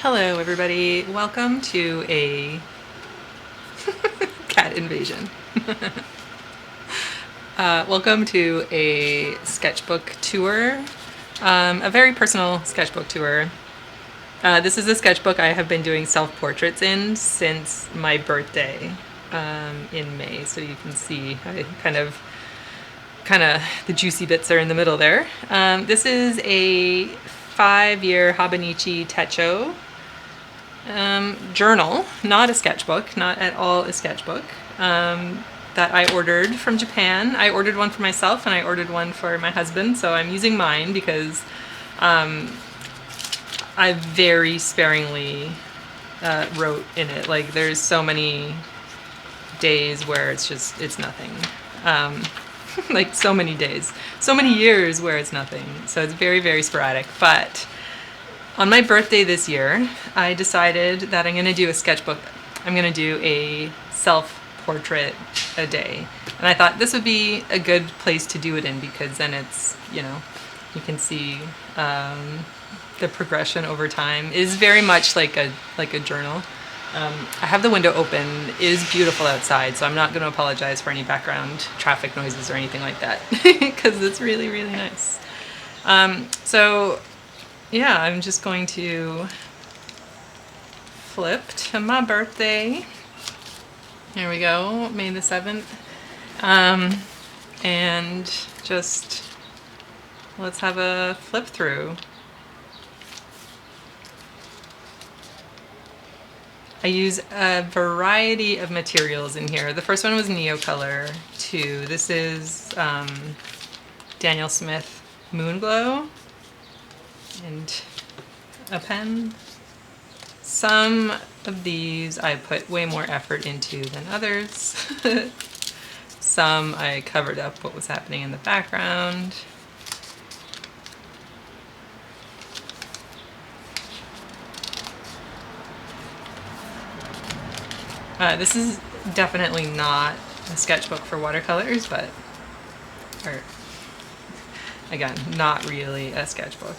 Hello everybody, welcome to a cat invasion. Welcome to a sketchbook tour, a very personal sketchbook tour. This is a sketchbook I have been doing self-portraits in since my birthday in May, so you can see I kind of the juicy bits are in the middle there. This is a 5-year Hobonichi Techo journal, not a sketchbook, not at all a sketchbook, that I ordered from Japan. I ordered one for myself and I ordered one for my husband, so I'm using mine because I very sparingly wrote in it. Like, there's so many days where it's nothing. Like, so many days, so many years where it's nothing. So it's very, very sporadic. But on my birthday this year, I decided that I'm going to do a sketchbook. I'm going to do a self-portrait a day. And I thought this would be a good place to do it in because then it's, you can see the progression over time. It is very much like a journal. I have the window open. It is beautiful outside, so I'm not going to apologize for any background traffic noises or anything like that because it's really, really nice. So yeah, I'm just going to flip to my birthday. Here we go, May the 7th. And just let's have a flip through. I use a variety of materials in here. The first one was Neocolor 2. This is Daniel Smith Moonglow and a pen. Some of these I put way more effort into than others. Some I covered up what was happening in the background. This is definitely not a sketchbook for watercolors, but, or again, not really a sketchbook.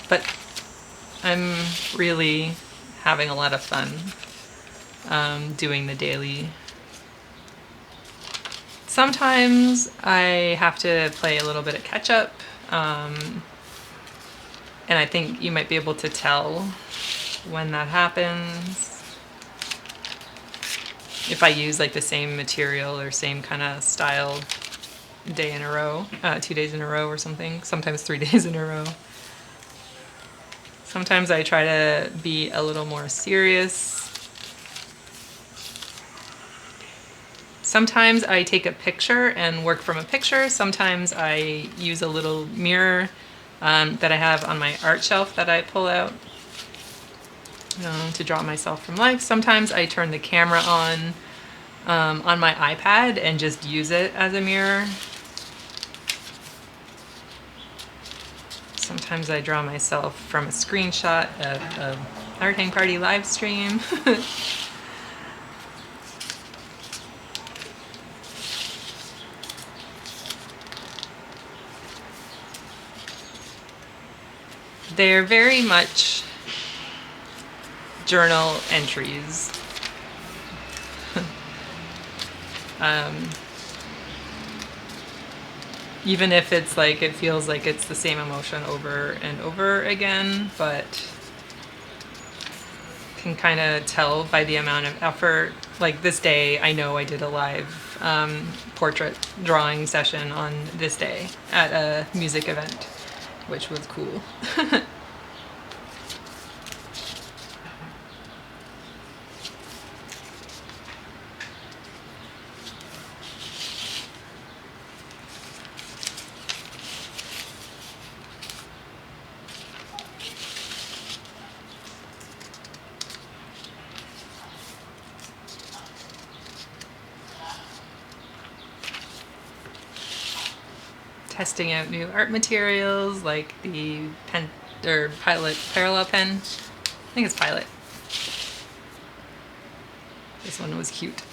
But I'm really having a lot of fun doing the daily. Sometimes I have to play a little bit of catch up, and I think you might be able to tell when that happens. If I use like the same material or same kind of style day in a row, 2 days in a row or something, sometimes 3 days in a row. Sometimes I try to be a little more serious. Sometimes I take a picture and work from a picture. Sometimes I use a little mirror that I have on my art shelf that I pull out to draw myself from life. Sometimes I turn the camera on my iPad and just use it as a mirror. Sometimes I draw myself from a screenshot of an Art Hang Party live stream. They're very much journal entries. Even if it's like, it feels like it's the same emotion over and over again, but can kind of tell by the amount of effort. Like this day, I know I did a live portrait drawing session on this day at a music event, which was cool. Testing out new art materials like the pen or Pilot parallel pen. I think it's Pilot. This one was cute.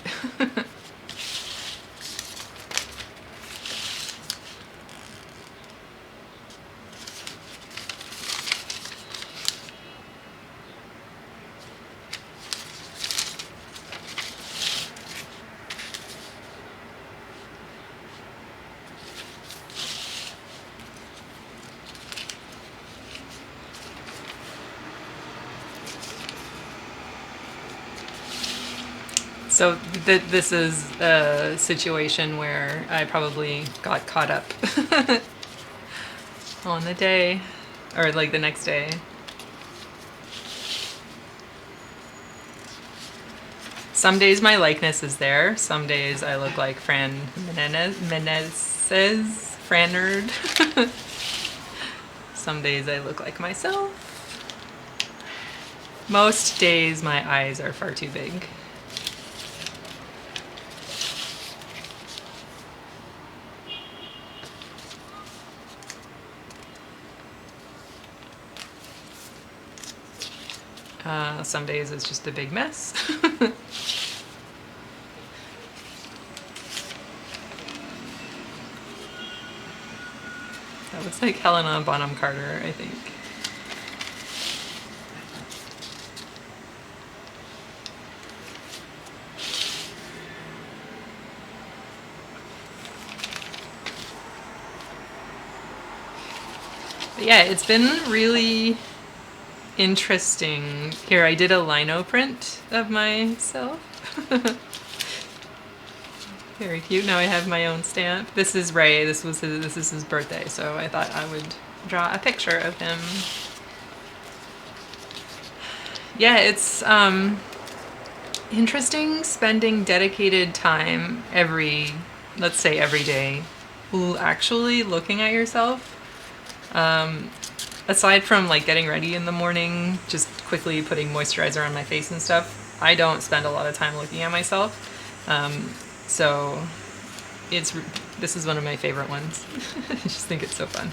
So this is a situation where I probably got caught up on the day, or like the next day. Some days my likeness is there. Some days I look like Fran Menezes, Fran Nerd. Some days I look like myself. Most days my eyes are far too big. Some days it's just a big mess. That looks like Helena Bonham Carter, I think. But yeah, it's been really interesting. Here, I did a lino print of myself. Very cute. Now I have my own stamp. This is Ray. This is his birthday, so I thought I would draw a picture of him. Yeah, it's interesting spending dedicated time let's say every day, actually looking at yourself. Aside from like getting ready in the morning, just quickly putting moisturizer on my face and stuff, I don't spend a lot of time looking at myself. So this is one of my favorite ones. I just think it's so fun.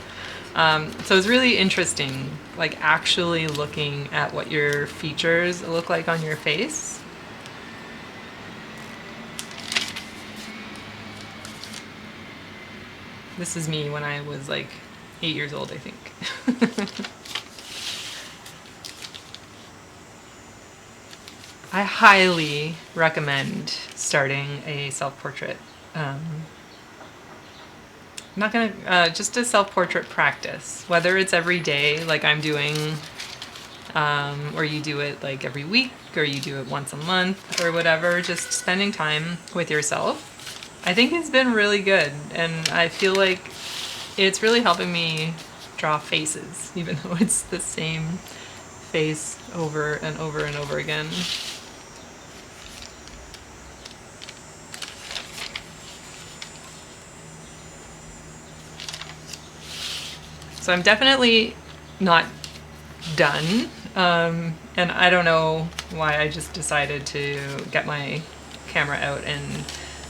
So it's really interesting, like actually looking at what your features look like on your face. This is me when I was like 8 years old, I think. I highly recommend starting a self-portrait. I'm not gonna, just a self-portrait practice, whether it's every day like I'm doing, or you do it like every week, or you do it once a month or whatever, just spending time with yourself. I think it's been really good, and I feel like it's really helping me draw faces, even though it's the same face over and over and over again. So I'm definitely not done, and I don't know why I just decided to get my camera out and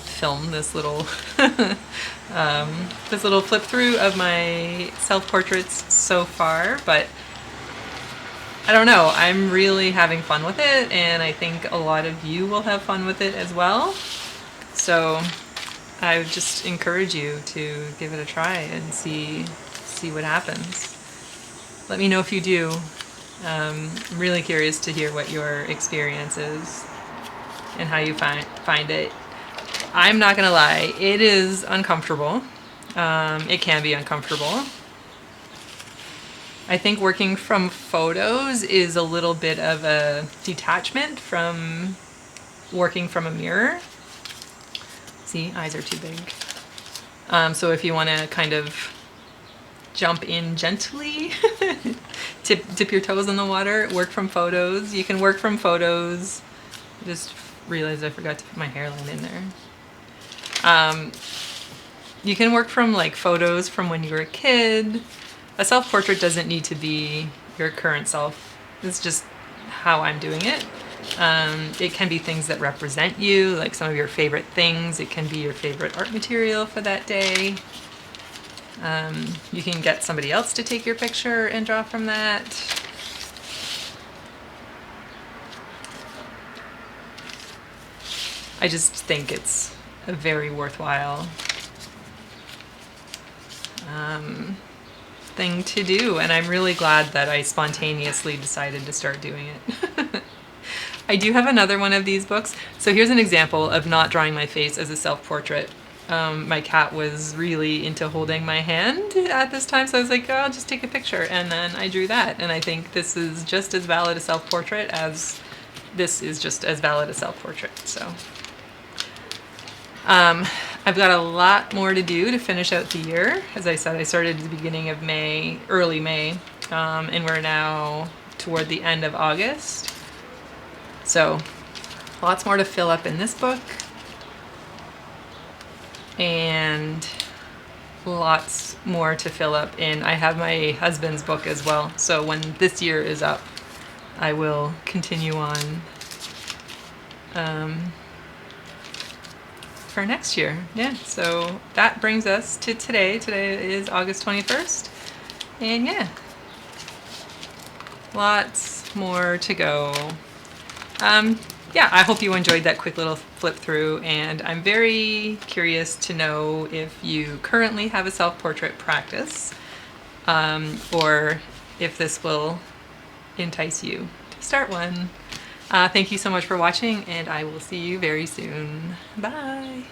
film this little this little flip through of my self-portraits so far, but I don't know, I'm really having fun with it, and I think a lot of you will have fun with it as well. So I would just encourage you to give it a try and see what happens. Let me know if you do. I'm really curious to hear what your experience is and how you find it. I'm not gonna lie, it is uncomfortable. It can be uncomfortable. I think working from photos is a little bit of a detachment from working from a mirror. See, eyes are too big. So if you want to kind of jump in gently, dip your toes in the water, work from photos. You can work from photos. I just realized I forgot to put my hairline in there. You can work from like photos from when you were a kid. A self-portrait doesn't need to be your current self. It's just how I'm doing it. It can be things that represent you, like some of your favorite things. It can be your favorite art material for that day. You can get somebody else to take your picture and draw from that. I just think it's a very worthwhile thing to do, and I'm really glad that I spontaneously decided to start doing it. I do have another one of these books. So here's an example of not drawing my face as a self-portrait. My cat was really into holding my hand at this time, so I was like, oh, I'll just take a picture, and then I drew that. And I think this is just as valid a self-portrait as this is just as valid a self-portrait. So I've got a lot more to do to finish out the year. As I said, I started at the beginning of May, early May, and we're now toward the end of August. So lots more to fill up in this book, and lots more to fill up in. I have my husband's book as well, so when this year is up, I will continue on for next year. Yeah, so that brings us to today. Today is August 21st, and yeah, lots more to go. Yeah, I hope you enjoyed that quick little flip through, and I'm very curious to know if you currently have a self-portrait practice, or if this will entice you to start one. Thank you so much for watching, and I will see you very soon. Bye!